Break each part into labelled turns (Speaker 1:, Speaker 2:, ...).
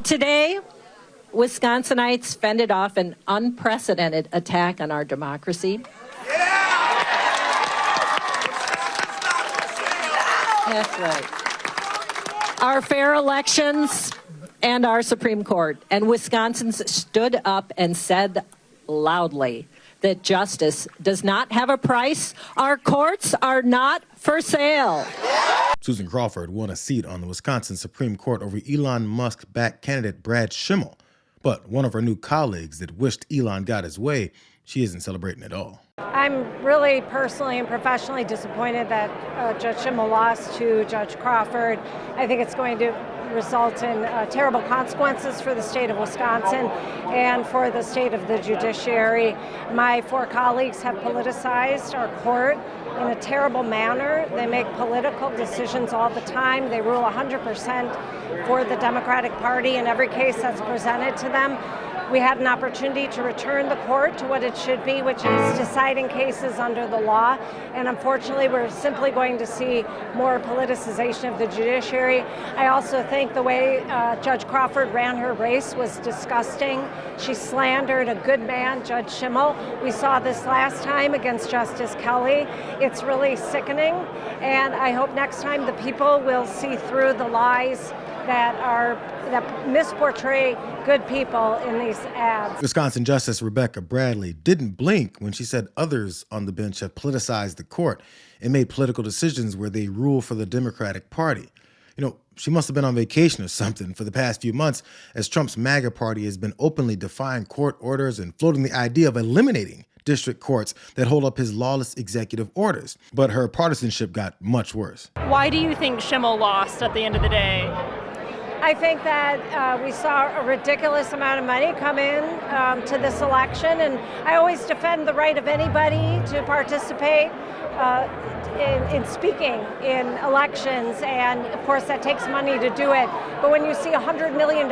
Speaker 1: Today, Wisconsinites fended off an unprecedented attack on our democracy. That's right. Our fair elections and our Supreme Court. And Wisconsins stood up and said loudly that justice does not have a price. Our courts are not for sale.
Speaker 2: Susan Crawford won a seat on the Wisconsin Supreme Court over Elon Musk-backed candidate Brad Schimmel. But one of her new colleagues that wished Elon got his way, she isn't celebrating at all.
Speaker 3: I'm really personally and professionally disappointed that Judge Schimmel lost to Judge Crawford. I think it's going to result in terrible consequences for the state of Wisconsin and for the state of the judiciary. My four colleagues have politicized our court in a terrible manner. They make political decisions all the time. They rule 100% for the Democratic Party in every case that's presented to them. We had an opportunity to return the court to what it should be, which is deciding cases under the law. And unfortunately, we're simply going to see more politicization of the judiciary. I also think the way Judge Crawford ran her race was disgusting. She slandered a good man, Judge Schimmel. We saw this last time against Justice Kelly. It's really sickening. And I hope next time the people will see through the lies that misportray good people in these ads.
Speaker 2: Wisconsin Justice Rebecca Bradley didn't blink when she said others on the bench have politicized the court and made political decisions where they rule for the Democratic Party. You know, she must have been on vacation or something for the past few months, as Trump's MAGA party has been openly defying court orders and floating the idea of eliminating district courts that hold up his lawless executive orders. But her partisanship got much worse.
Speaker 4: Why do you think Schimmel lost at the end of the day?
Speaker 3: I think that we saw a ridiculous amount of money come in to this election, and I always defend the right of anybody to participate in speaking in elections, and of course that takes money to do it. But when you see $100 million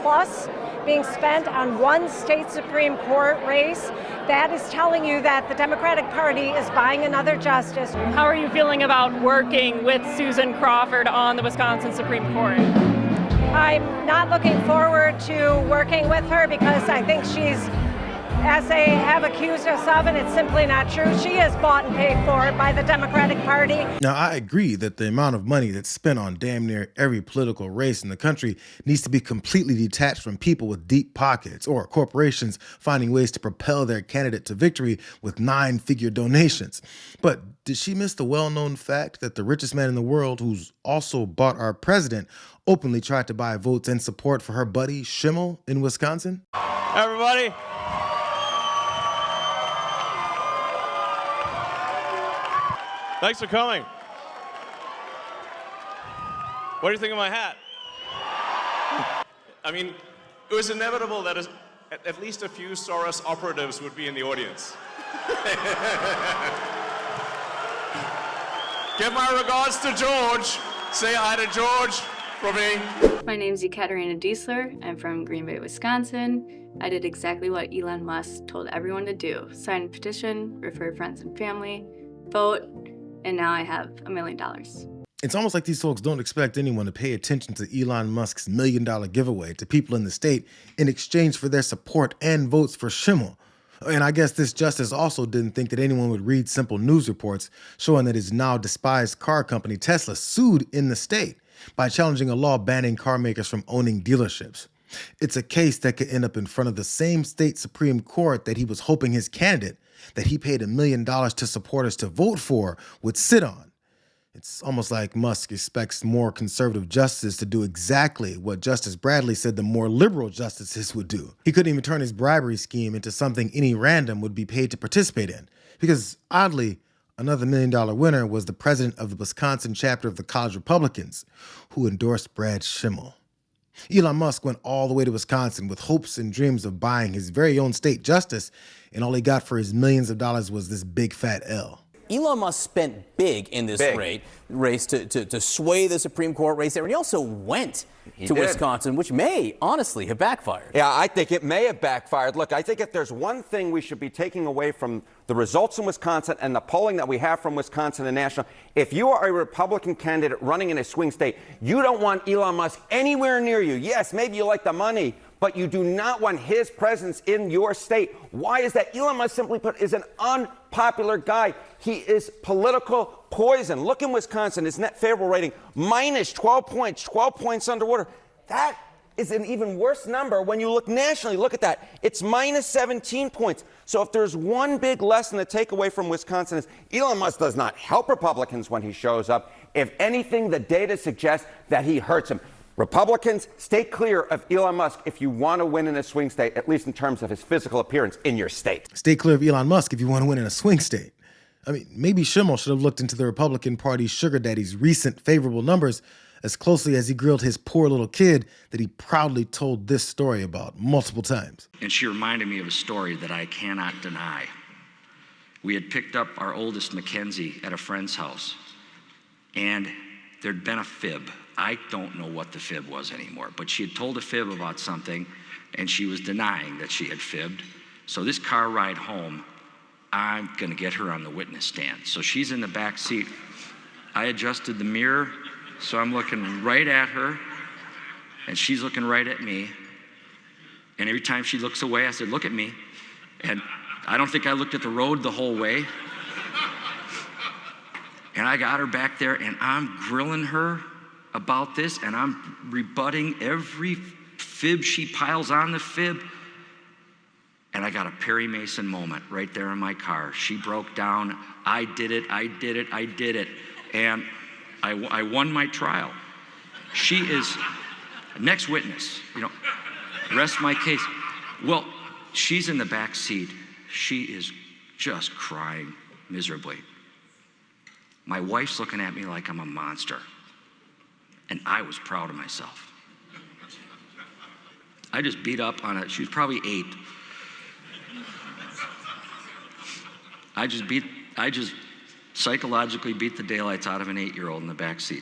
Speaker 3: plus being spent on one state Supreme Court race, that is telling you that the Democratic Party is buying another justice.
Speaker 4: How are you feeling about working with Susan Crawford on the Wisconsin Supreme Court?
Speaker 3: I'm not looking forward to working with her because I think she's, as they have accused us of, and it's simply not true, she is bought and paid for by the Democratic Party.
Speaker 2: Now, I agree that the amount of money that's spent on damn near every political race in the country needs to be completely detached from people with deep pockets or corporations finding ways to propel their candidate to victory with 9-figure donations. But did she miss the well-known fact that the richest man in the world, who's also bought our president, openly tried to buy votes and support for her buddy Schimmel in Wisconsin?
Speaker 5: Everybody. Thanks for coming. What do you think of my hat? I mean, it was inevitable that at least a few Soros operatives would be in the audience. Give my regards to George. Say hi to George from me.
Speaker 6: My name's Ekaterina Diesler. I'm from Green Bay, Wisconsin. I did exactly what Elon Musk told everyone to do. Sign a petition, refer friends and family, vote, and now I have $1 million.
Speaker 2: It's almost like these folks don't expect anyone to pay attention to Elon Musk's $1 million giveaway to people in the state in exchange for their support and votes for Schimmel. And I guess this justice also didn't think that anyone would read simple news reports showing that his now despised car company Tesla sued in the state by challenging a law banning car makers from owning dealerships. It's a case that could end up in front of the same state Supreme Court that he was hoping his candidate, that he paid $1 million to supporters to vote for, would sit on. It's almost like Musk expects more conservative justices to do exactly what Justice Bradley said the more liberal justices would do. He couldn't even turn his bribery scheme into something any random would be paid to participate in. Because oddly, another $1 million winner was the president of the Wisconsin chapter of the College Republicans, who endorsed Brad Schimmel. Elon Musk went all the way to Wisconsin with hopes and dreams of buying his very own state justice, and all he got for his millions of dollars was this big fat L.
Speaker 7: Elon Musk spent big in this race to sway the Supreme Court race there, and he also went to Wisconsin, which may honestly have backfired.
Speaker 8: Yeah, I think it may have backfired. Look, I think if there's one thing we should be taking away from the results in Wisconsin and the polling that we have from Wisconsin and national, if you are a Republican candidate running in a swing state, you don't want Elon Musk anywhere near you. Yes, maybe you like the money, but you do not want his presence in your state. Why is that? Elon Musk, simply put, is an unpopular guy. He is political poison. Look in Wisconsin, his net favorable rating, minus 12 points, 12 points underwater. That is an even worse number when you look nationally. Look at that. It's minus 17 points. So if there's one big lesson to take away from Wisconsin is Elon Musk does not help Republicans when he shows up. If anything, the data suggests that he hurts them. Republicans, stay clear of Elon Musk if you want to win in a swing state, at least in terms of his physical appearance in your state.
Speaker 2: Stay clear of Elon Musk if you want to win in a swing state. I mean, maybe Schimmel should have looked into the Republican Party's sugar daddy's recent favorable numbers as closely as he grilled his poor little kid that he proudly told this story about multiple times.
Speaker 9: And she reminded me of a story that I cannot deny. We had picked up our oldest, Mackenzie, at a friend's house, and there'd been a fib. I don't know what the fib was anymore, but she had told a fib about something, and she was denying that she had fibbed. So this car ride home, I'm gonna get her on the witness stand. So she's in the back seat. I adjusted the mirror, so I'm looking right at her, and she's looking right at me. And every time she looks away, I said, look at me. And I don't think I looked at the road the whole way. And I got her back there, and I'm grilling her about this, and I'm rebutting every fib she piles on the fib. And I got a Perry Mason moment right there in my car. She broke down. I did it, I did it, I did it. And I won my trial. She is next witness, rest my case. Well, she's in the back seat. She is just crying miserably. My wife's looking at me like I'm a monster. And I was proud of myself. I just beat up on it. She was probably 8. I just psychologically beat the daylights out of an 8-year-old in the back seat.